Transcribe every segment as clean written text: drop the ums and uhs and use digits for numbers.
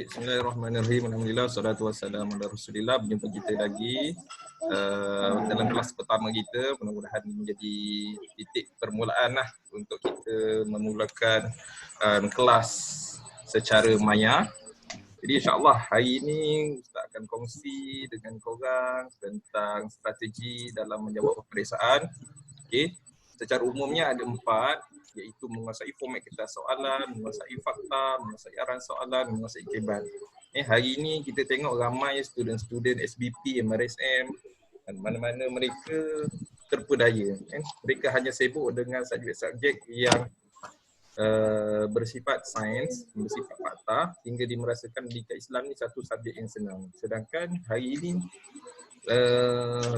Baik, bismillahirrahmanirrahim. Alhamdulillah, salatu wassalamu ala rasulillah. Berjumpa kita lagi dalam kelas pertama kita. Mudah-mudahan menjadi titik permulaan lah untuk kita memulakan kelas secara maya. Jadi insyaAllah hari ini Ustaz akan kongsi dengan korang tentang strategi dalam menjawab peperiksaan. Okey, secara umumnya ada 4, iaitu menguasai format kertas soalan, menguasai fakta, menguasai arahan soalan, menguasai keban. Hari ini kita tengok ramai student-student SBP, MRSM dan mana-mana mereka terpedaya. Mereka hanya sibuk dengan subjek-subjek yang bersifat sains, bersifat fakta, hingga dimerasakan pendidikan Islam ni satu subjek yang senang. Sedangkan hari ini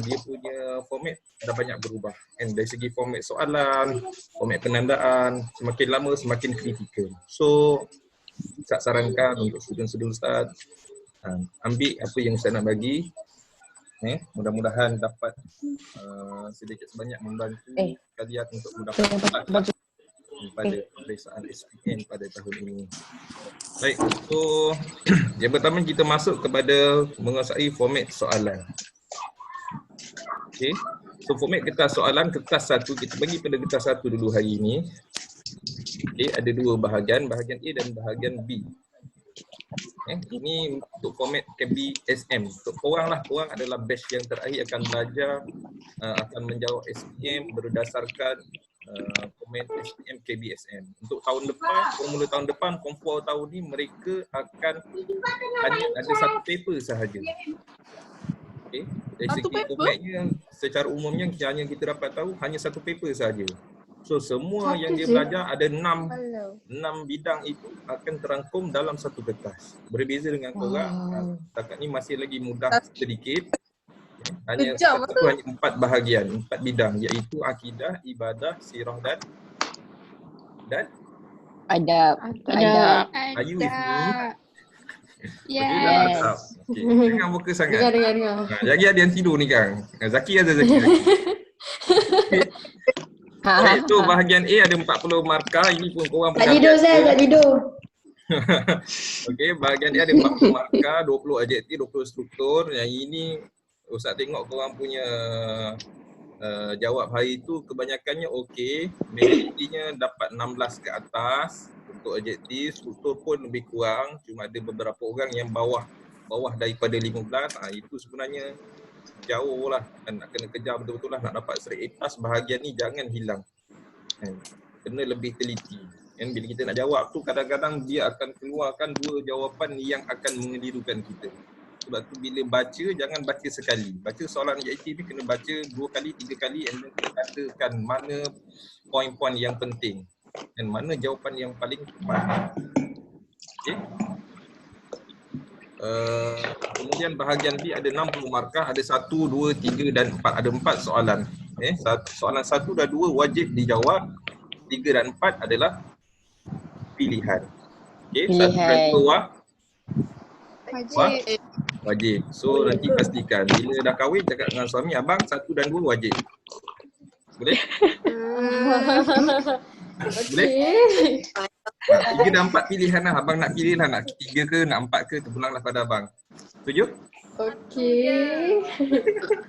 dia punya format dah banyak berubah. And dari segi format soalan, format penandaan, semakin lama semakin kritikal. So, Ustaz sarankan untuk student-student Ustaz, ambil apa yang Ustaz nak bagi. Mudah-mudahan dapat sedikit sebanyak membantu kalian untuk mendapatkan pada peperiksaan SPM pada tahun ini. Baik, so yang pertama kita masuk kepada menguasai format soalan. Okay. So format kertas soalan, kertas 1, kita bagi pada kertas 1 dulu hari ini. Okay, ada 2 bahagian, bahagian A dan bahagian B. Ini untuk format KBSM. Untuk korang lah, korang adalah batch yang terakhir akan belajar, akan menjawab SPM berdasarkan format SPM KBSM. Untuk tahun depan, formula tahun depan, form 4 tahun ni mereka akan hanya ada 1 paper sahaja. Okay. Dari segi formatnya, secara umumnya hanya kita dapat tahu hanya 1 paper sahaja. So semua yang dia belajar ada 6 bidang itu akan terangkum dalam 1 kertas. Berbeza dengan korang, setakat ni masih lagi mudah sedikit. Hanya 4 bahagian, 4 bidang, iaitu akidah, ibadah, sirah dan adab. Are you with me? Yes. Okay. Jangan buka sangat. Dengar. Lagi ada yang tidur ni Kang. Zaki ada Zaki lagi. Okay, so bahagian A ada 40 markah. Ini pun korang Tak tidur saya, tak tidur. Okay, bahagian A ada 40 markah, 20 adjektif, 20 struktur. Yang ini Ustaz tengok korang punya jawab hari tu kebanyakannya okey. Majoritinya dapat 16 ke atas. Untuk adjektif, struktur pun lebih kurang. Cuma ada beberapa orang yang bawah daripada 15. Itu sebenarnya jauh lah. Nak kena kejar betul-betul lah. Nak dapat straight A+, bahagian ni jangan hilang. Kena lebih teliti. Bila kita nak jawab tu, kadang-kadang dia akan keluarkan 2 jawapan yang akan mengelirukan kita. Sebab tu bila baca, jangan baca sekali. Baca soalan adjektif ni kena baca 2 kali, 3 kali, and then kena katakan mana poin-poin yang penting dan mana jawapan yang paling tepat. Okay. Kemudian bahagian B ada 60 markah, ada 1, 2, 3 dan 4. Ada 4 soalan. Soalan 1 dan 2 wajib dijawab. 3 dan 4 adalah pilihan. Okay. 1 dan 2 wajib. So nanti pastikan bila dah kahwin cakap dengan suami, abang 1 dan 2 wajib. Boleh? Boleh? 3 dan 4 pilihan lah. Abang nak pilih lah, nak 3 ke, nak 4 ke, terpulanglah pada abang. Setuju? Okey.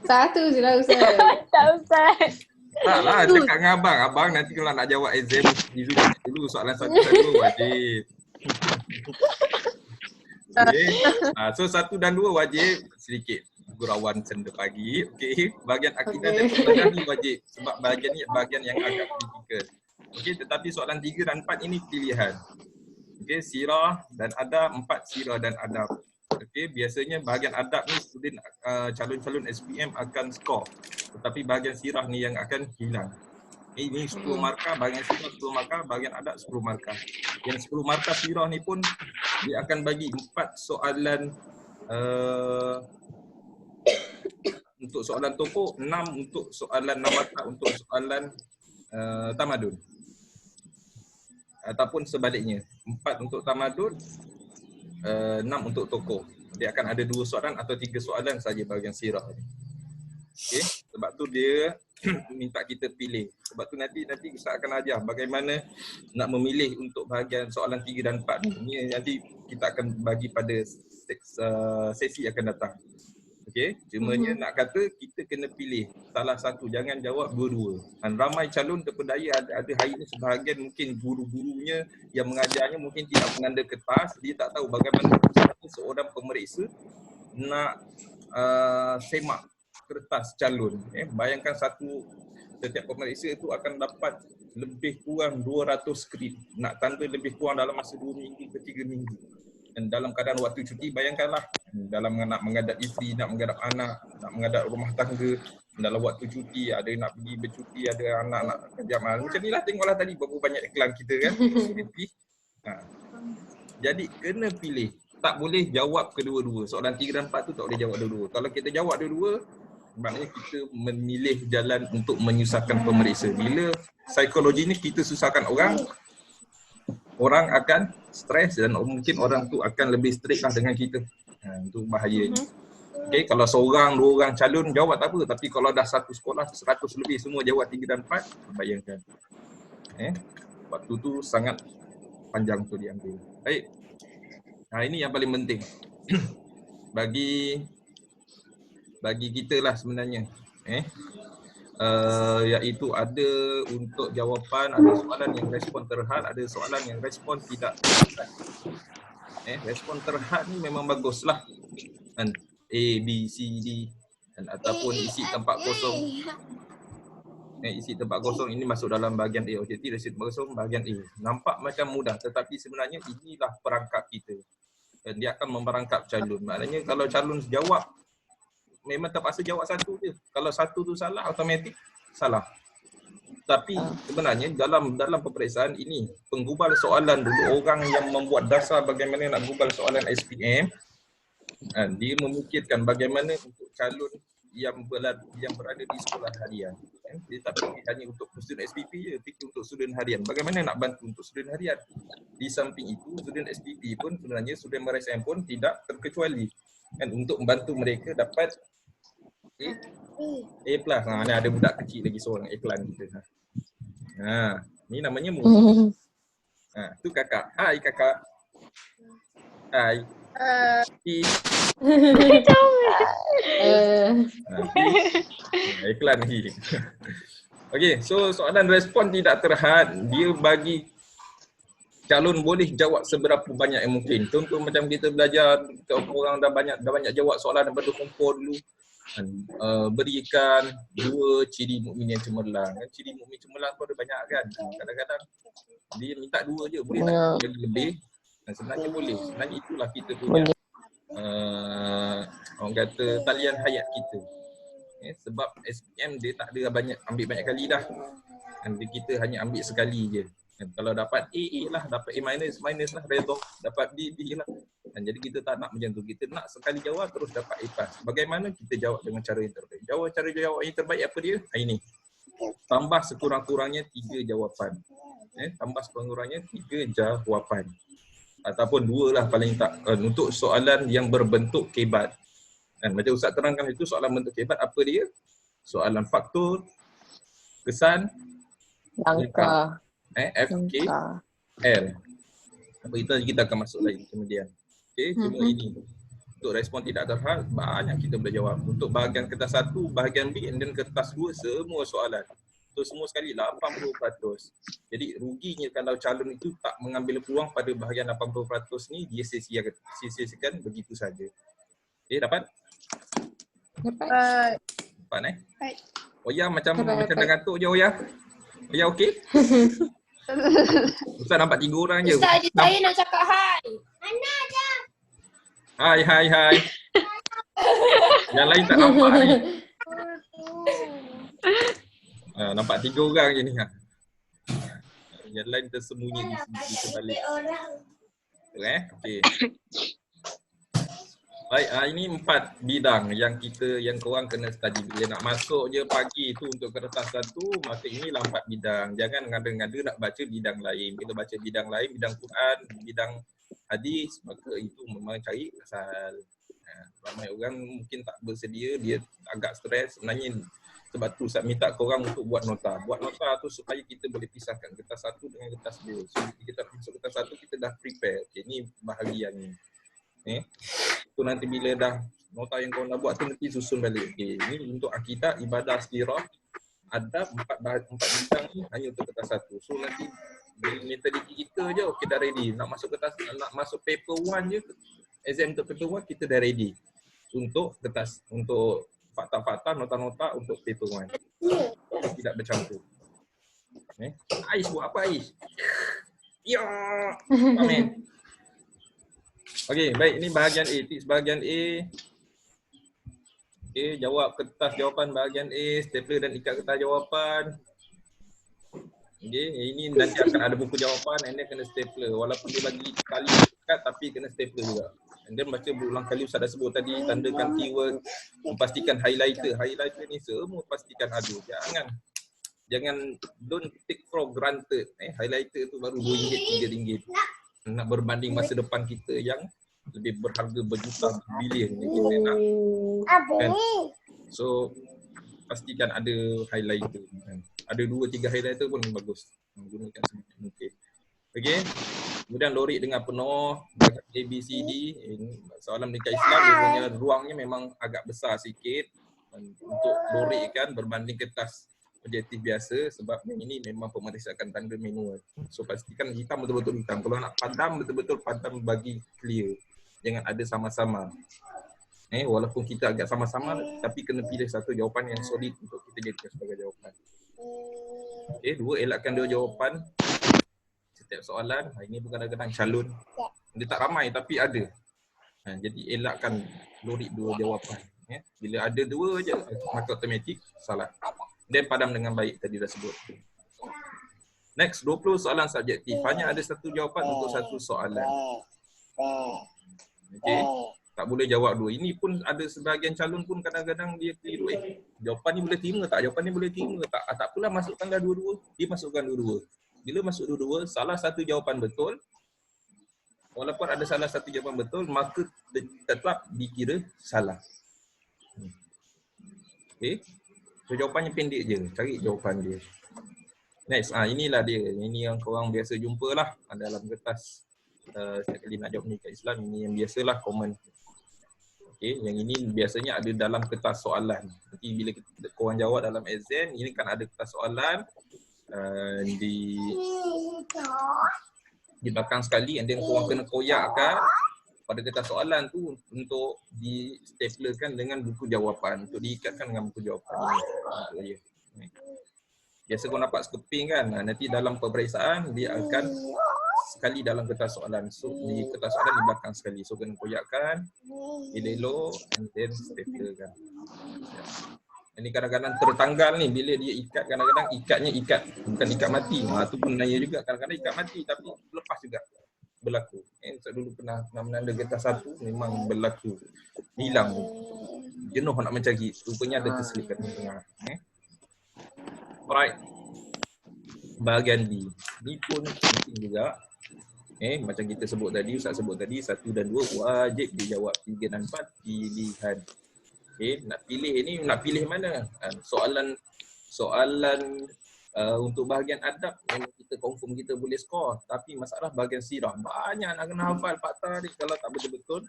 1 je lah Ustaz. Tak Ustaz. Tak lah, cakap dengan abang. Abang nanti kalau nak jawab exam dulu soalan 1 dan 2 wajib. Okay. So 1 dan 2 wajib, sedikit gurauan senda pagi. Okey, bahagian akidah dan ibadah ni wajib sebab bahagian ni bahagian yang agak kritikal. Okey, tetapi soalan 3 dan 4 ini pilihan. Okey, sirah dan adab, 4 sirah dan adab. Okey, biasanya bahagian adab ni student calon-calon SPM akan skor. Tetapi bahagian sirah ni yang akan hilang. Ini 10 markah, bahagian sirah 10 markah, bahagian adab 10 markah. Yang 10 markah sirah ni pun dia akan bagi 4 soalan untuk soalan tokoh, 6 untuk soalan nawata, untuk soalan tamadun. Ataupun sebaliknya, 4 untuk tamadun, 6 untuk tokoh. Dia akan ada 2 soalan atau 3 soalan saja bahagian sirah ni. Okay? Sebab tu dia minta kita pilih. Sebab tu nanti Ustaz akan ajar bagaimana nak memilih untuk bahagian soalan 3 dan 4 ni. Ini nanti kita akan bagi pada sesi akan datang. Okey, cumanya nak kata kita kena pilih salah satu, jangan jawab dua-dua. Dan ramai calon terpedaya ada hari ni sebahagian mungkin guru-gurunya yang mengajarnya mungkin tidak menganda kertas, dia tak tahu bagaimana seorang pemeriksa nak semak kertas calon. Bayangkan setiap pemeriksa itu akan dapat lebih kurang 200 skrip, nak tanda lebih kurang dalam masa 2 minggu ke 3 minggu. Dan dalam keadaan waktu cuti, bayangkanlah dalam nak menghadap isteri, nak menghadap anak, nak menghadap rumah tangga, dalam waktu cuti, ada nak pergi bercuti, ada anak nak kerja. Macam ni lah, tengoklah tadi berapa banyak iklan kita kan. Jadi kena pilih, tak boleh jawab kedua-dua. Soalan 3 dan 4 tu tak boleh jawab dua-dua. Kalau kita jawab dua-dua, maknanya kita memilih jalan untuk menyusahkan pemeriksa. Bila psikologi ni kita susahkan orang akan stres dan mungkin orang tu akan lebih strict lah dengan kita. Itu bahayanya. Okay, kalau seorang, 2 orang calon jawab tak apa, tapi kalau dah satu sekolah 100 lebih semua jawab 3 dan 4, bayangkan. Waktu tu sangat panjang tu diambil. Baik. Ini yang paling penting. bagi kita lah sebenarnya. Iaitu ada untuk jawapan, ada soalan yang respon terhad, ada soalan yang respon tidak terhad. Respon terhad ni memang baguslah. A, B, C, D ataupun isi tempat kosong. Isi tempat kosong ini masuk dalam bahagian A. Objektif isi tempat kosong bahagian A. Nampak macam mudah tetapi sebenarnya inilah perangkap kita. Dan dia akan memperangkap calon. Maknanya kalau calon jawab, memang terpaksa jawab satu je. Kalau satu tu salah, automatik salah. Tapi sebenarnya dalam peperiksaan ini, penggubal soalan dulu, orang yang membuat dasar bagaimana nak gubal soalan SPM, dia memikirkan bagaimana untuk calon yang berada di sekolah harian. Dia tak fikir hanya untuk student SPP je, fikir untuk student harian. Bagaimana nak bantu untuk student harian? Di samping itu, student SPP pun sebenarnya, student MRSM pun tidak terkecuali. Untuk membantu mereka dapat A+. Ni ada budak kecil lagi seorang iklan kita. Ni namanya Mumi. Tu kakak. Hai kakak. Hai. Iklan ni. Okey, so soalan respon tidak terhad, dia bagi calon boleh jawab seberapa banyak yang mungkin. Contoh macam kita belajar, orang dah banyak jawab soalan daripada kumpul dulu. Berikan 2 ciri mukmin yang cemerlang. Ciri mukmin cemerlang tu ada banyak kan. Kadang-kadang dia minta 2 je, boleh tak lebih? Sebenarnya boleh. Sebenarnya itulah kita punya orang kata talian hayat kita. Sebab SPM dia tak ada ambil banyak kali dah. Kita hanya ambil sekali je. Kalau dapat A lah, dapat A minus lah, redha. Dapat B lah. Jadi kita tak nak macam tu. Kita nak sekali jawab terus dapat A plus. Bagaimana kita jawab dengan cara yang terbaik? Cara jawab yang terbaik apa dia? Ini. Tambah sekurang-kurangnya 3 jawapan. Tambah sekurang-kurangnya 3 jawapan. Ataupun 2 lah paling tak. Untuk soalan yang berbentuk kebat. Macam Ustaz terangkan itu, soalan bentuk kebat apa dia? Soalan faktor, kesan, Langkah. F, K, L. Apa itu kita akan masuk lagi kemudian. Okey, cuma ini. Untuk respon tidak terhad, banyak kita boleh jawab. Untuk bahagian kertas 1, bahagian B dan kertas 2, semua soalan. So semua sekali 80%. Jadi ruginya kalau calon itu tak mengambil peluang pada bahagian 80% ni, dia sia-siakan begitu saja. Okey, dapat? Dapat. Dapat Oya macam dah ngantuk je Oya. Oya okey? Ustaz nampak 3 orang je. Ustaz, saya nak cakap hai. Mana ada? Hai. Yang lain tak nampak ni. Nampak 3 orang je ni. Yang lain tersembunyi di sebalik. Okey. Baik, ini 4 bidang yang korang kena study. Bila nak masuk je pagi tu untuk kertas 1, maka inilah 4 bidang. Jangan ngada-ngada nak baca bidang lain. Bila baca bidang lain, bidang Quran, bidang hadis, maka itu memang cari asal. Ramai orang mungkin tak bersedia, dia agak stres. Sebenarnya sebab tu saya minta korang untuk buat nota. Buat nota tu supaya kita boleh pisahkan kertas satu dengan kertas dua. So kita masuk kertas satu, kita dah prepare. Okay, ni bahagian ni. Tu nanti bila dah nota yang korang dah buat tu nanti susun balik. Okay, ni untuk akidah, ibadah, sirah. Ada empat bidang ni hanya untuk kertas satu. So nanti mentaliti kita je, okay, dah ready. Nak masuk kertas, nak masuk paper 1 je, exam untuk paper 1 kita dah ready. Untuk kertas, untuk fakta-fakta, nota-nota untuk paper 1. Tidak bercampur. Ais buat apa Ais? Ya. Amin. Okey, baik, ini bahagian A. Tips bahagian A. Okey, jawab kertas jawapan bahagian A, stapler dan ikat kertas jawapan. Okey, ini nanti akan ada buku jawapan and then kena stapler. Walaupun dia bagi kali ikat tapi kena stapler juga. And then baca berulang kali Ustaz dah sebut tadi, tandakan keyword, pastikan highlighter. Highlighter ni semua pastikan ada. Jangan don't take for granted. Highlighter tu baru RM2, RM3. Nak berbanding masa depan kita yang lebih berharga berjuta bilion yang kita nak. Kan? So pastikan ada highlighter. Ada 2-3 highlighter pun bagus. Gunakan sedikit mungkin. Okey. Kemudian lorik dengan penuh A, B, C, D. Soalan dekat Islam dia punya ruangnya memang agak besar sikit untuk lorikkan berbanding kertas objektif biasa sebab yang ini memang pemeriksaan tanda manual. So pastikan hitam betul-betul hitam. Kalau nak padam betul-betul padam bagi clear. Jangan ada sama-sama. Walaupun kita agak sama-sama tapi kena pilih satu jawapan yang solid untuk kita jadikan sebagai jawapan. Okey, 2, elakkan 2 jawapan setiap soalan. Ini kadang-kadang calon. Dia tak ramai tapi ada. Jadi elakkan lorik 2 jawapan. Bila ada 2 je maka automatik salah. Dan padam dengan baik tadi dah sebut. Next, 20 soalan subjektif. Hanya ada satu jawapan untuk satu soalan. Okey, tak boleh jawab 2. Ini pun ada sebahagian calon pun kadang-kadang dia keliru. Jawapan ni boleh terima tak? Jawapan ni boleh terima tak? Tak apalah, masukkanlah 2-2. Dia masukkan 2-2. Bila masuk 2-2, salah satu jawapan betul. Walaupun ada salah satu jawapan betul, maka tetap dikira salah. Okey. So jawapannya pendek je. Cari jawapan dia. Next, inilah dia. Ini yang korang biasa jumpa lah dalam kertas. Setiap kali nak jawab nikah Islam, ini yang biasalah common. Okay, yang ini biasanya ada dalam kertas soalan. Nanti bila korang jawab dalam exam, ini kan ada kertas soalan di belakang sekali, and then korang kena koyakkan pada kertas soalan tu untuk di staplerkan dengan buku jawapan, untuk diikatkan dengan buku jawapan. Biasa korang dapat sekeping kan, nanti dalam peperiksaan dia akan sekali dalam kertas soalan. So di kertas soalan di belakang sekali. So kena koyakkan, elok and then staplerkan. Ini kadang-kadang tertanggal ni bila dia ikat, kadang-kadang ikatnya ikat bukan ikat mati. Tu pun nanya juga, kadang-kadang ikat mati tapi lepas juga berlaku. Saya dulu pernah menanda kertas satu memang berlaku. Hilang. Jenuh nak mencari. Rupanya ada keselipan di tengah. Alright. Bahagian B. Ni pun penting juga. Macam kita sebut tadi, Ustaz sebut tadi 1 dan 2 wajib dijawab. 3 dan 4 pilihan. Nak pilih ni, nak pilih mana? Soalan untuk bahagian adab memang kita confirm kita boleh skor, tapi masalah bahagian sirah banyak nak kena hafal fakta ni. Kalau tak betul-betul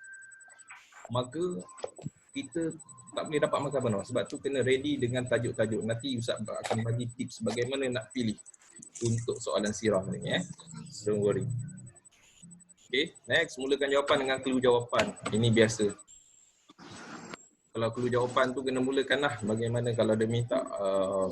maka kita tak boleh dapat markah penuh. Sebab tu kena ready dengan tajuk-tajuk. Nanti Ustaz akan bagi tips bagaimana nak pilih untuk soalan sirah ni. Don't worry. Okay, next, mulakan jawapan dengan clue jawapan. Ini biasa. Kalau clue jawapan tu kena mulakanlah bagaimana kalau dia minta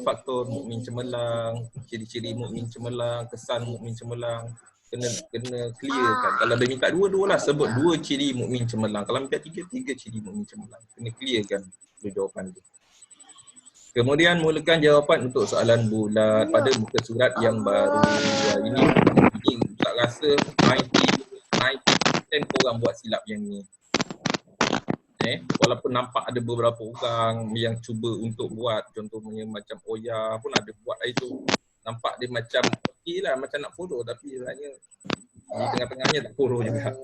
faktor mukmin cemerlang, ciri-ciri mukmin cemerlang, kesan mukmin cemerlang, kena clearkan. Kalau dia minta 2 lah, sebut 2 ciri mukmin cemerlang. Kalau minta 3 ciri mukmin cemerlang. Kena clearkan clue jawapan tu. Kemudian mulakan jawapan untuk soalan bulat pada muka surat yang baru. Ini tak rasa 90% korang buat silap yang ni. Walaupun nampak ada beberapa orang yang cuba untuk buat, contohnya macam Oya pun ada buat itu. Nampak dia macam okey lah, macam nak follow tapi sebenarnya di tengah-tengahnya tak follow juga.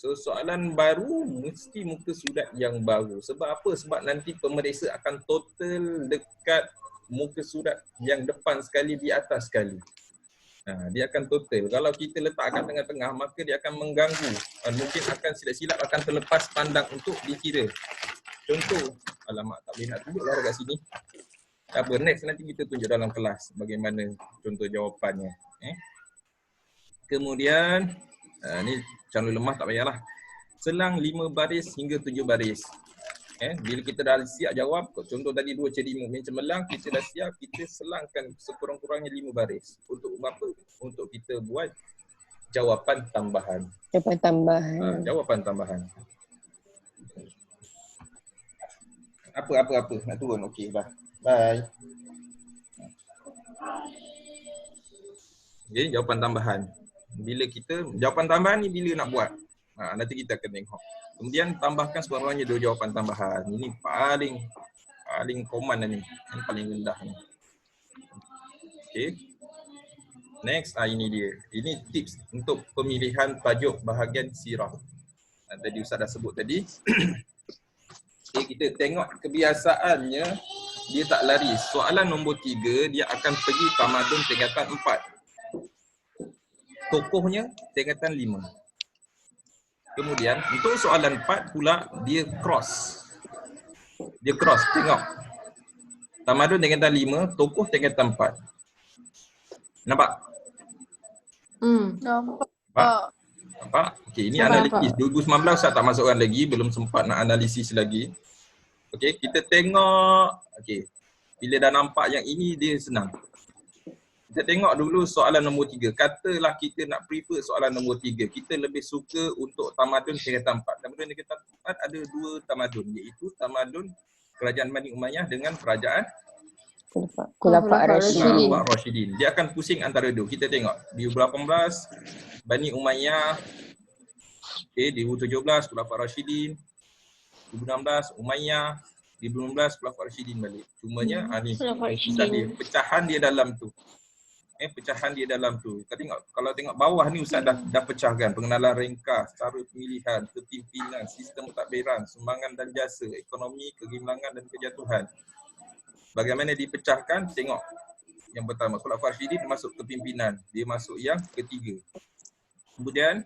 So soalan baru mesti muka surat yang baru. Sebab apa? Sebab nanti pemeriksa akan total dekat muka surat yang depan sekali di atas sekali. Dia akan total. Kalau kita letak kat tengah-tengah maka dia akan mengganggu. Mungkin akan silap-silap akan terlepas pandang untuk dikira. Contoh, alamak tak boleh nak tunjuklah dekat sini. Tak apa, next nanti kita tunjuk dalam kelas bagaimana contoh jawapannya. Kemudian, ni calon lemah tak payahlah. Selang 5 baris hingga 7 baris. Bila kita dah siap jawab, contoh tadi 2 ceri mukmin cemerlang, kita dah siap, kita selangkan sekurang-kurangnya 5 baris. Untuk apa? Untuk kita buat jawapan tambahan. Jawapan tambahan. Jawapan tambahan. Apa. Nak turun? Okey, bye. Okay, jawapan tambahan. Jawapan tambahan ni bila nak buat? Nanti kita akan tengok. Kemudian tambahkan sekurang-kurangnya 2 jawapan tambahan. Ini paling common ni. Yang paling rendah ni. Okey. Next, ini dia. Ini tips untuk pemilihan tajuk bahagian sirah. Tadi Ustaz dah sebut tadi. Okay, kita tengok kebiasaannya dia tak lari. Soalan nombor 3 dia akan pergi tamadun tingkatan 4. Tokohnya tingkatan 5. Kemudian untuk soalan 4 pula dia cross. Tengok. Tamadun tingkatan 5, tokoh tingkatan 4. Nampak? Nampak? Okey, ini analisis. 2019 Ustaz tak masukkan lagi, belum sempat nak analisis lagi. Okey, kita tengok. Okey. Bila dah nampak yang ini dia senang. Kita tengok dulu soalan nombor 3. Katalah kita nak prefer soalan nombor 3. Kita lebih suka untuk tamadun tingkatan 4. Tamadun tingkatan 4 ada 2 tamadun, iaitu tamadun kerajaan Bani Umayyah dengan kerajaan Khulafa' Rashidin. Dia akan pusing antara dua. Kita tengok 2018 Bani Umayyah, 2017 Khulafa' Rashidin, 2016 Umayyah, 2019 Khulafa' Rashidin balik. Cumanya ni pecahan dia dalam tu. Pecahan dia dalam tu. Kita tengok, kalau tengok bawah ni Ustaz dah pecahkan pengenalan ringkas, cara pemilihan, kepimpinan, sistem pentadbiran, sumbangan dan jasa, ekonomi, kegemilangan dan kejatuhan. Bagaimana dipecahkan? Tengok. Yang pertama, Khulafa' Rashidin masuk kepimpinan. Dia masuk yang ketiga. Kemudian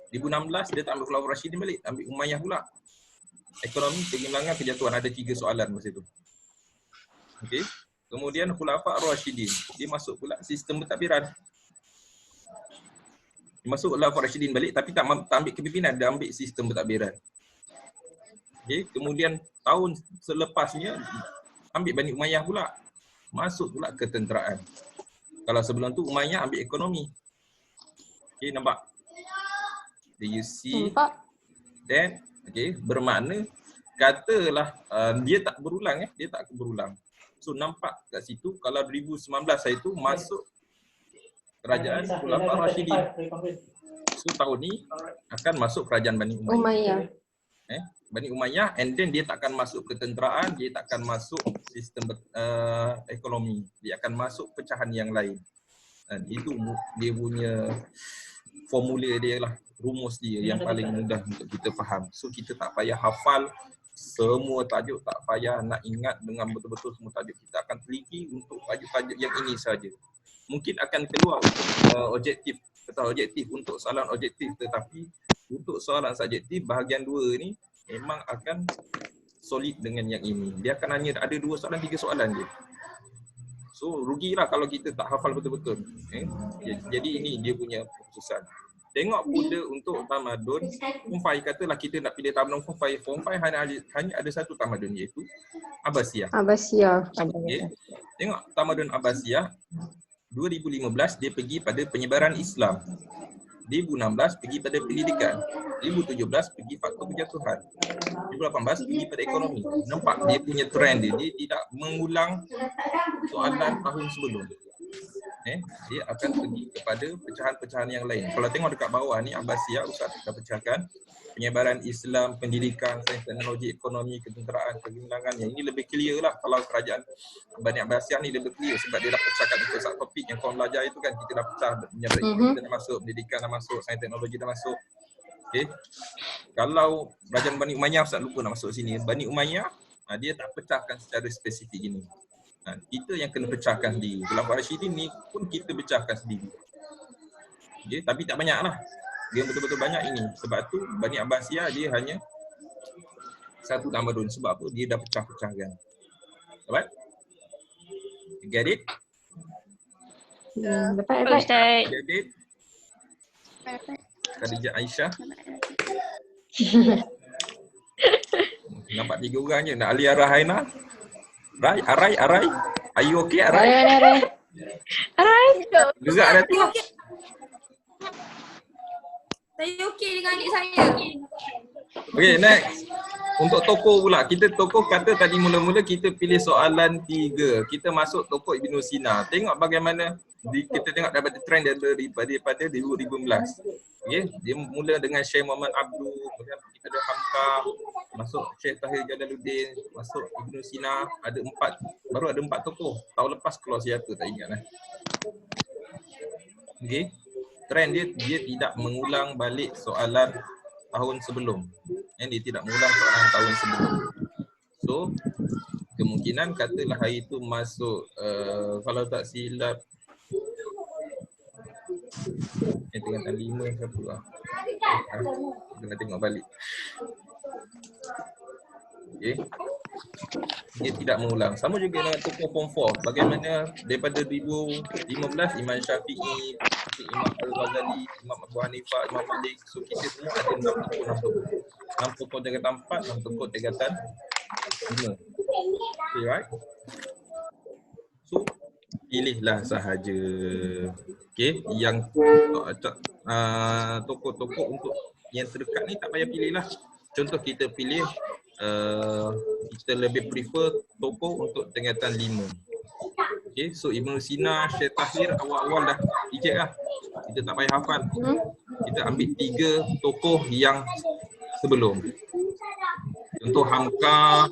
2016 dia tak ambil Khulafa' Rashidin balik, ambil Umayyah pula. Ekonomi, kegemilangan, kejatuhan. Ada 3 soalan masa tu. Okey. Kemudian Khulafa' Rashidin, dia masuk pula sistem pentadbiran. Dia masuk Khulafa' Rashidin balik tapi tak ambil kepimpinan, dia ambil sistem pentadbiran. Okey, kemudian tahun selepasnya ambil Bani Umayyah pula. Masuk pula ketenteraan. Kalau sebelum tu Umayyah ambil ekonomi. Okey, nampak? Do you see? Nampak. Then, okey, bermakna katalah dia tak berulang dia tak berulang. So nampak kat situ kalau 2019 saya tu masuk kerajaan Khulafa' Rashidin. So tahun ni akan masuk kerajaan Bani Umayyah. Bani Umayyah, and then dia takkan masuk ketenteraan, dia takkan masuk sistem ekonomi. Dia akan masuk pecahan yang lain. Itu dia punya formula dia lah, rumus dia yang paling mudah untuk kita faham. So kita tak payah hafal semua tajuk, tak payah nak ingat dengan betul-betul semua tajuk. Kita akan teliti untuk tajuk-tajuk yang ini saja. Mungkin akan keluar objektif untuk soalan objektif, tetapi untuk soalan subjektif bahagian 2 ni memang akan solid dengan yang ini. Dia akan hanya ada 2 soalan, 3 soalan je. So rugilah kalau kita tak hafal betul-betul. Jadi ini dia punya keputusan. Tengok pula untuk tamadun, Form 5 katalah kita nak pilih tamadun Form 5. Form 5 hanya ada 1 tamadun, iaitu Abbasiyah. Okay. Tengok tamadun Abbasiyah 2015 dia pergi pada penyebaran Islam. 2016 pergi pada pendidikan. 2017 pergi faktor kejatuhan. 2018 pergi pada ekonomi. Nampak dia punya trend dia tidak mengulang soalan tahun sebelum. Dia akan pergi kepada pecahan-pecahan yang lain. Kalau tengok dekat bawah ni Abbasiyah, Ustaz dah pecahkan penyebaran Islam, pendidikan, sains teknologi, ekonomi, ketenteraan, kegemilangan. Yang ini lebih clear lah. Kalau kerajaan Bani Abbasiyah ni lebih clear sebab dia dah pecahkan itu satu topik yang korang belajar itu kan, kita dah pecah penyebaran Islam dah masuk, pendidikan dah masuk, sains teknologi dah masuk. Okey. Kalau Kerajaan Bani Umayyah, Ustaz lupa nak masuk sini. Bani Umayyah, dia tak pecahkan secara spesifik ini. Kita yang kena pecahkan sendiri. Khulafah Rasyidin ni pun kita pecahkan sendiri. Okay, tapi tak banyak lah. Dia betul-betul banyak ini. Sebab tu Bani Abbasiyah dia hanya satu tamadun. Sebab apa? Dia dah pecah-pecahkan. Alright? You get it? Dapat. Ustaz. Get it? Khadijah Aisyah. Nampak 3 orang je. Nak Alia Rahaina. Arai. Are you okay, Arai? Arai. Gerak dah tu. Saya okey dengan adik saya. Okay, next. Untuk tokoh pula. Kita tokoh kata tadi mula-mula kita pilih soalan 3. Kita masuk tokoh Ibn Sina. Tengok bagaimana kita tengok daripada trend daripada 2015. Okay, dia mula dengan Syekh Muhammad Abdul, kemudian kita ada Hamka, masuk Syekh Tahir Jalaluddin, masuk Ibn Sina, baru ada 4 tokoh. Tahun lepas keluar siapa tak ingat lah. Okay, trend dia tidak mengulang balik soalan tahun sebelum. Dia tidak mengulang soalan tahun sebelum. So, kemungkinan katalah hari itu masuk, kalau tak silap, tingkatan 5 siapa lah. Kena tengok balik. Okay. Dia tidak mengulang. Sama juga dengan tokoh Form 4. Bagaimana daripada 2015 Imam Syafi'i, Imam Al-Ghazali, Imam Abu Hanifah, Imam Malik. So kita semua ada 6 tokoh tingkatan 4, 6 tokoh tingkatan 5. Okay, right? So pilihlah sahaja. Okay, yang tokoh-tokoh untuk yang terdekat ni tak payah pilih lah. Contoh kita pilih, kita lebih prefer tokoh untuk tingkatan 5. Okay, so Ibn Sina, Syekh Tahir awal-awal dah ejek lah. Kita tak payah hafal. Kita ambil 3 tokoh yang sebelum. Contoh Hamka,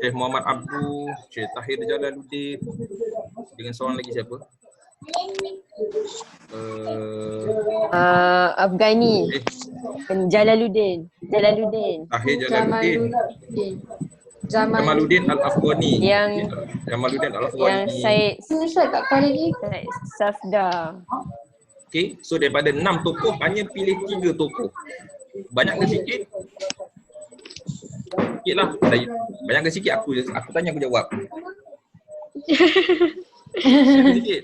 Syekh Muhammad Abdul, Syekh Tahir Jalaluddin. Dengan seorang lagi siapa? Afghani. Jalaluddin. Tahir Jalaluddin. Jamaluddin Al-Afghani. Jamaluddin Al-Afghani. Yang Syed tak tahu lagi. Syed Safda. Okay, so daripada 6 tokoh hanya pilih 3 tokoh. Banyak ke sikit? Sikit lah. Banyak ke sikit aku tanya aku jawab. Sikit.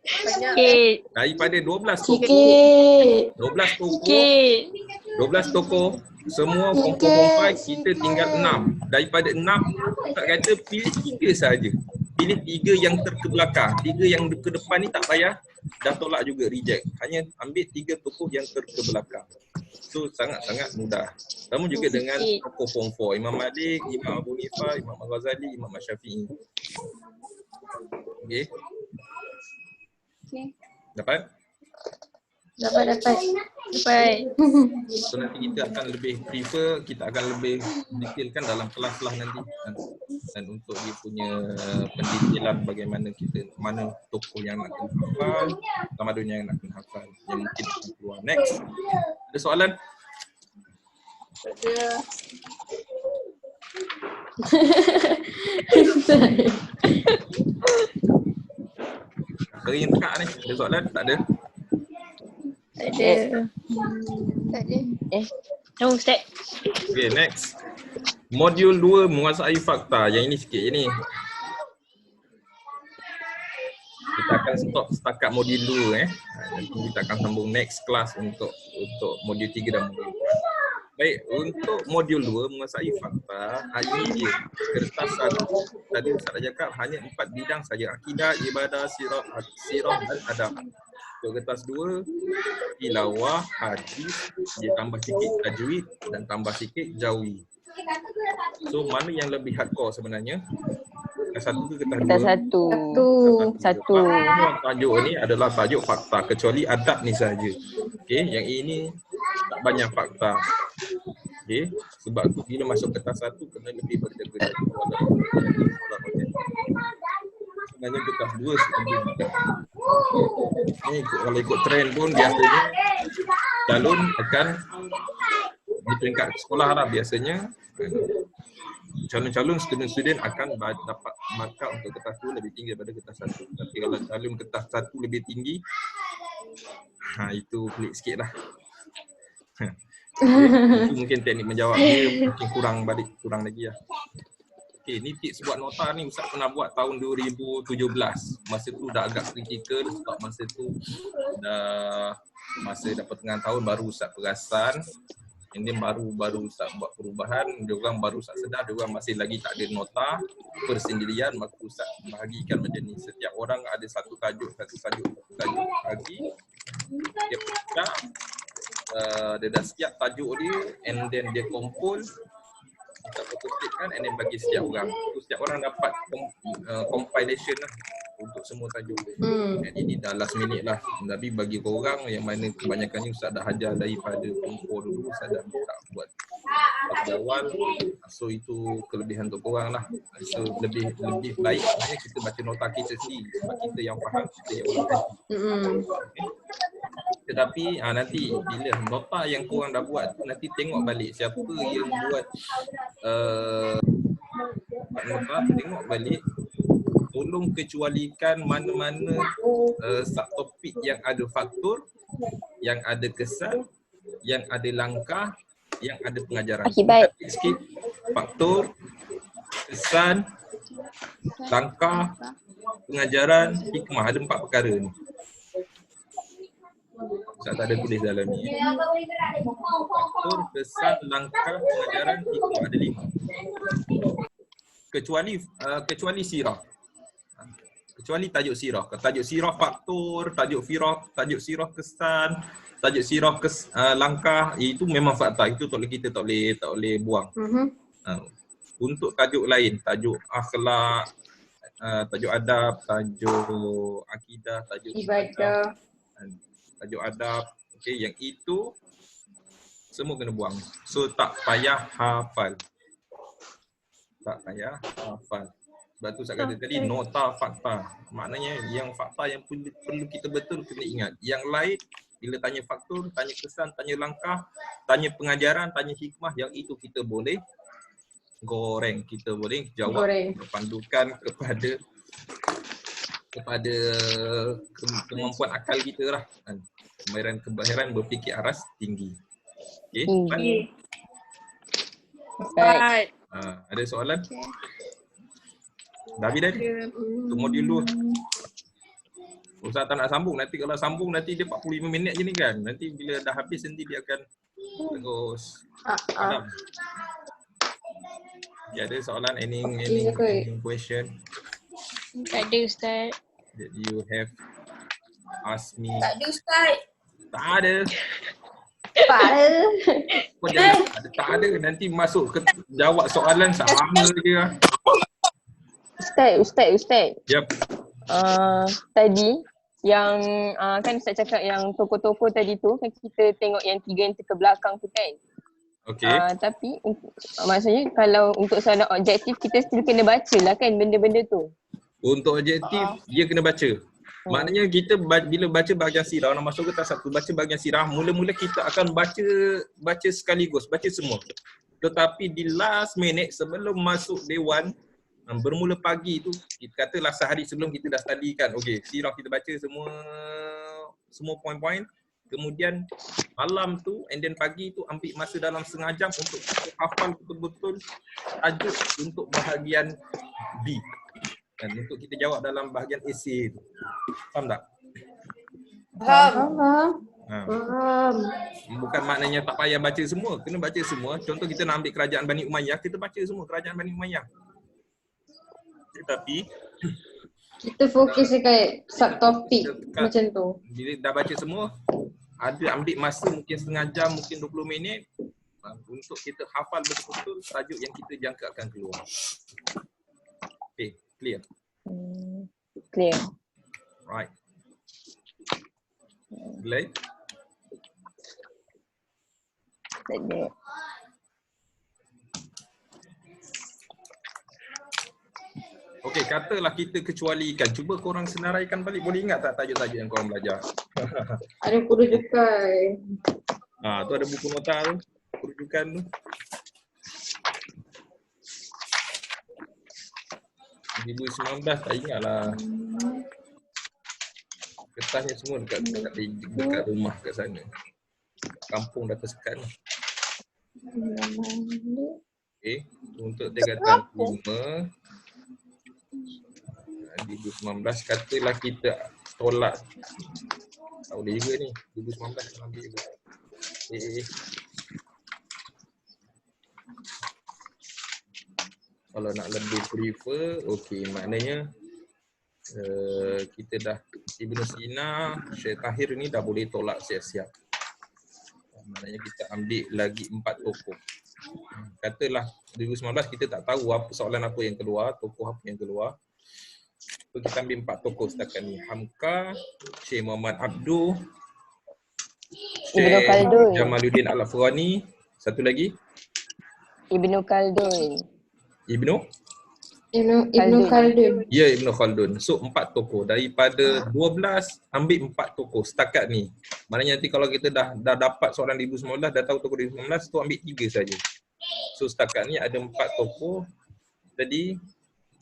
Sikit. Daripada 12 tokoh. 12 tokoh. Semua Form 4, Form 5 kita tinggal 6. Daripada 6 tak kata pilih 3 saja. Pilih 3 yang terkebelakang. 3 yang ke depan ni tak payah dah tolak juga, reject. Hanya ambil 3 tokoh yang terkebelakang. So sangat-sangat mudah. Sama juga dengan tokoh Form 4. Imam Malik, Imam Abu Hanifah, Imam Al-Ghazali, Imam Syafi'i. Okay. Dapat? Dapat. So nanti kita akan lebih prefer, kita akan lebih detailkan dalam kelas lah nanti. Dan untuk dia punya pendetailan bagaimana kita, mana tokoh yang nak kena hafal, tamadun yang nak kena hafal, yang mungkin akan keluar. Next. Ada soalan? Hari yang tekak ni, ada soalan? Tak ada? Tak ada. No, Ustaz. Okay, next. Modul 2 menguasai fakta. Yang ini sikit je ni. Kita akan stop setakat modul 2 Nanti kita akan sambung next class untuk modul 3 dan modul 4. Baik, untuk modul 2 menguasai fakta, hari ini dia kertas 1. Tadi Ustaz dah cakap hanya 4 bidang saja. Akidah, ibadah, sirah dan adab. Untuk kertas 2, tilawah, hadis, dia tambah sikit tajwid dan tambah sikit jawi. So mana yang lebih hardcore sebenarnya? Kertas 1 ke kertas 2? Satu. Tajuk ni adalah tajuk fakta, kecuali adab ni saja. Okey, yang ini tak banyak fakta. Okey, sebab tu bila masuk kertas 1 kena lebih berjaga-jaga. Sebenarnya kertas 2 sebenarnya. Ni kalau ikut trend pun biasanya calon akan di peringkat sekolah lah biasanya. Calon-calon student akan dapat markah untuk kertas 2 lebih tinggi daripada kertas 1. Tapi kalau calon kertas 1 lebih tinggi, itu pelik sikit lah. Itu mungkin teknik menjawab dia mungkin kurang lagi lah. Okay, ni tips buat nota ni Ustaz pernah buat tahun 2017. Masa tu dah agak kritikal sebab masa tu masa dah pertengahan tahun baru Ustaz perasan. Ini baru Ustaz buat perubahan, dia orang baru Ustaz sedar, dia orang masih lagi tak ada nota persendirian, maka Ustaz bahagikan macam ni. Setiap orang ada satu tajuk bagi dia pecah, dia dah siap tajuk dia and then dia kumpul, Ustaz photostate and then bagi setiap orang. So, setiap orang dapat compilation lah untuk semua tajuk. Ini dah last minute lah. Tapi bagi korang yang mana kebanyakannya Ustaz dah hajar daripada kumpul dulu, Ustaz dah tak buat awal. So itu kelebihan untuk korang lah. So lebih baik sebenarnya kita baca nota kita sendiri sebab kita yang faham, kita yang orang kaji. Okay. Tetapi nanti bila nota yang korang dah buat, nanti tengok balik siapa yang buat nota, tengok balik. Tolong kecualikan mana-mana subtopik yang ada faktor, yang ada kesan, yang ada langkah, yang ada pengajaran. Akibat. Sikit faktor, kesan, langkah, pengajaran, hikmah. Ada 4 perkara ni. Saya tak ada tulis dalam ni. Faktor, kesan, langkah, pengajaran, hikmah. Ada 5. Kecuali sirah. Kecuali tajuk sirah. Tajuk sirah faktor, tajuk sirah kesan, tajuk sirah langkah, itu memang fakta. Itu kita tak boleh buang. Untuk tajuk lain, tajuk akhlak, tajuk adab, tajuk akidah, tajuk ibadah, tajuk adab, okey, yang itu semua kena buang. So tak payah hafal. Sebab tu saya kata tadi nota fakta. Maknanya yang fakta yang perlu kita betul kena ingat. Yang lain bila tanya faktor, tanya kesan, tanya langkah, tanya pengajaran, tanya hikmah, yang itu kita boleh goreng, kita boleh jawab berpandukan kepada kemampuan akal kita lah. Kemahiran berfikir aras tinggi. Okey. Right. Ada soalan? Dah habis dah? Untuk modul dulu. Ustaz tak nak sambung. Nanti kalau sambung nanti dia 45 minit je ni kan. Nanti bila dah habis nanti dia akan terus padam. Ada soalan? Any question? Tak ada Ustaz. That you have asked me? Tak ada Ustaz. Tak ada. Kau jangan tak ada. Nanti masuk ke jawab soalan sama dia. Ustaz. Yep. Tadi yang kan Ustaz cakap yang toko-toko tadi tu kan kita tengok yang 3 yang ke belakang tu kan. Okey. Tapi maksudnya kalau untuk soalan objektif kita still kena baca lah kan benda-benda tu. Untuk objektif dia kena baca. Maknanya kita bila baca bahagian sirah, nak masuk ke tahap 1, baca bahagian sirah, mula-mula kita akan baca sekaligus, baca semua. Tetapi di last minute sebelum masuk dewan, bermula pagi tu, kita katalah sehari sebelum kita dah studykan, okey, sirah kita baca semua poin-poin. Kemudian malam tu and then pagi tu ambil masa dalam setengah jam untuk kita hafal betul-betul tajuk untuk bahagian B. Dan untuk kita jawab dalam bahagian essay tu. Faham tak? Faham. Bukan maknanya tak payah baca semua, kena baca semua. Contoh kita nak ambil kerajaan Bani Umayyah, kita baca semua kerajaan Bani Umayyah. Tetapi Kita fokus dekat subtopik macam tu. bila dah baca semua, ada ambil masa mungkin setengah jam, mungkin 20 minit untuk kita hafal betul-betul tajuk yang kita jangka akan keluar. Okay, clear? Clear. Right. Glad? Tak ada. Okey, katalah kita kecualikan. Cuba korang senaraikan balik. Boleh ingat tak tajuk-tajuk yang korang belajar? Ada kudu jukai. Tu ada buku nota tu, rujukan tu. 2019 tak ingat lah. Kertasnya semua dekat rumah kat sana. Kampung dah tersekat lah. Okay, untuk tingkatan 5 2019 katalah kita tolak. Tak boleh juga ni, 2019 nak ambil juga. Kalau nak lebih prefer, okey, maknanya kita dah Ibn Sina, Syekh Tahir ni dah boleh tolak siap-siap. Maknanya kita ambil lagi 4 tokoh. Katalah 2019 kita tak tahu apa soalan apa yang keluar, tokoh apa yang keluar. So kita ambil 4 tokoh setakat ni. Hamka, Syekh Muhammad Abduh, Ibnu Khaldun. Jamaluddin Al-Afghani, satu lagi Ibnu Khaldun. Ibnu Khaldun. Ya, Ibnu Khaldun. So 4 tokoh. Daripada 12 ambil 4 tokoh setakat ni. Maknanya nanti kalau kita dah dapat soalan 2019, dah tahu tokoh 2019, tu ambil 3 saja. So setakat ni ada 4 tokoh. Jadi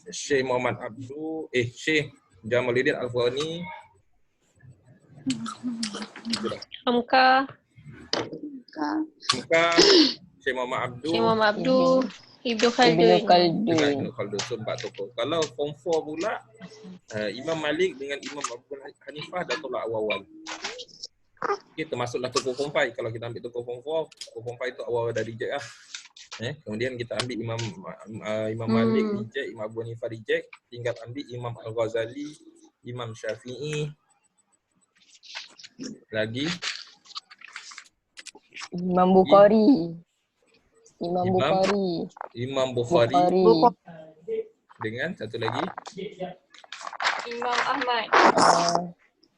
Syekh Muhammad Abduh, Syekh Jamaluddin Al-Afghani, Hamka, Syekh Muhammad Abduh, Syekh Muhammad Abduh, Ibnu Ibnu Khaldun. dengan Khaldun. Ibnu Khaldun. So 4 tokoh. Kalau form 4 pula, Imam Malik dengan Imam Abu Hanifah dah tolak awal-awal. Okay, termasuklah tokoh form 5. Kalau kita ambil tokoh form 4, tokoh form 5 tu awal dah reject lah. Kemudian kita ambil Imam Malik reject, Imam Abu Hanifah reject, tinggal ambil Imam Al-Ghazali, Imam Syafi'i, lagi Imam Bukhari. Imam Bukhari dengan satu lagi Imam Ahmad.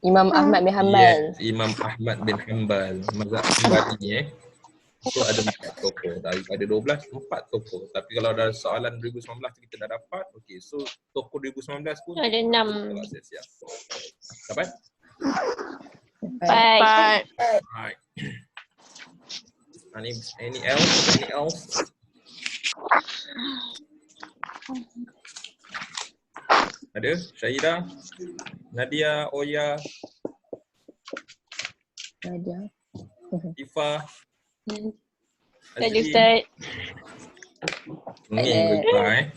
Imam Ahmad bin Hanbal. Imam Ahmad bin Hanbal, mazhab Hanbali ni. So ada 4 tokoh. Daripada 12, 4 tokoh. Tapi kalau ada soalan 2019 tu kita dah dapat, okey. So tokoh 2019 pun Ada 6. siap-siap. Dapat? 4. Alright. Any else? Ada? Syahida? Nadia? Oya? Ada. Ifa? Tadi Ustaz. Ni Ifa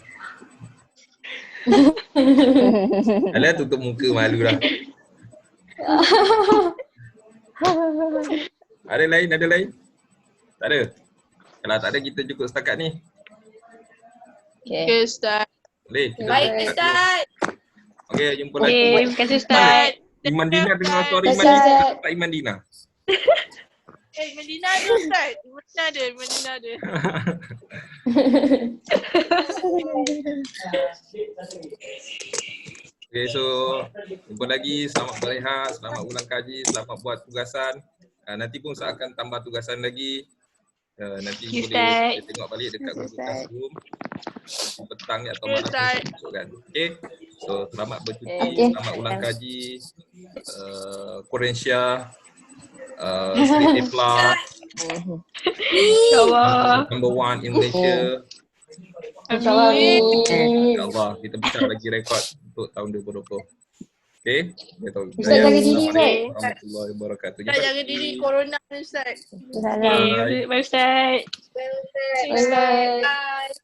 Alah tutup muka malu dah. Ada lain? Tak ada? Kalau tak ada kita cukup setakat ni. Okay Ustaz. Boleh? Kita Baik start dulu. Ustaz. Okey, jumpa Okay, lagi. terima kasih Ustaz. Iman Dina dengar suara Iman Ustaz. Dina tak Iman Dina? Medina ada Ustaz. Medina ada. Okay, so jumpa lagi. Selamat berehat, selamat ulang kaji, selamat buat tugasan. Nanti pun saya akan tambah tugasan lagi. Nanti Okay, boleh Ustaz. kita tengok balik dekat Okay, Google Ustaz. Classroom. Petang ni atau Okay, malam Ustaz. ni tunjukkan. Okay, so selamat bercuti, Okay. selamat ulang kaji. Koreansya, straight A+, InsyaAllah. number 1 in Malaysia. Amin. InsyaAllah kita besar lagi rekod untuk tahun 2020. Okay? Ustaz jaga diri, Ustaz. Warahmatullahi wabarakatuh. Ustaz jaga diri corona ni Ustaz. Salam. Okay, bye Ustaz. Bye. Bye.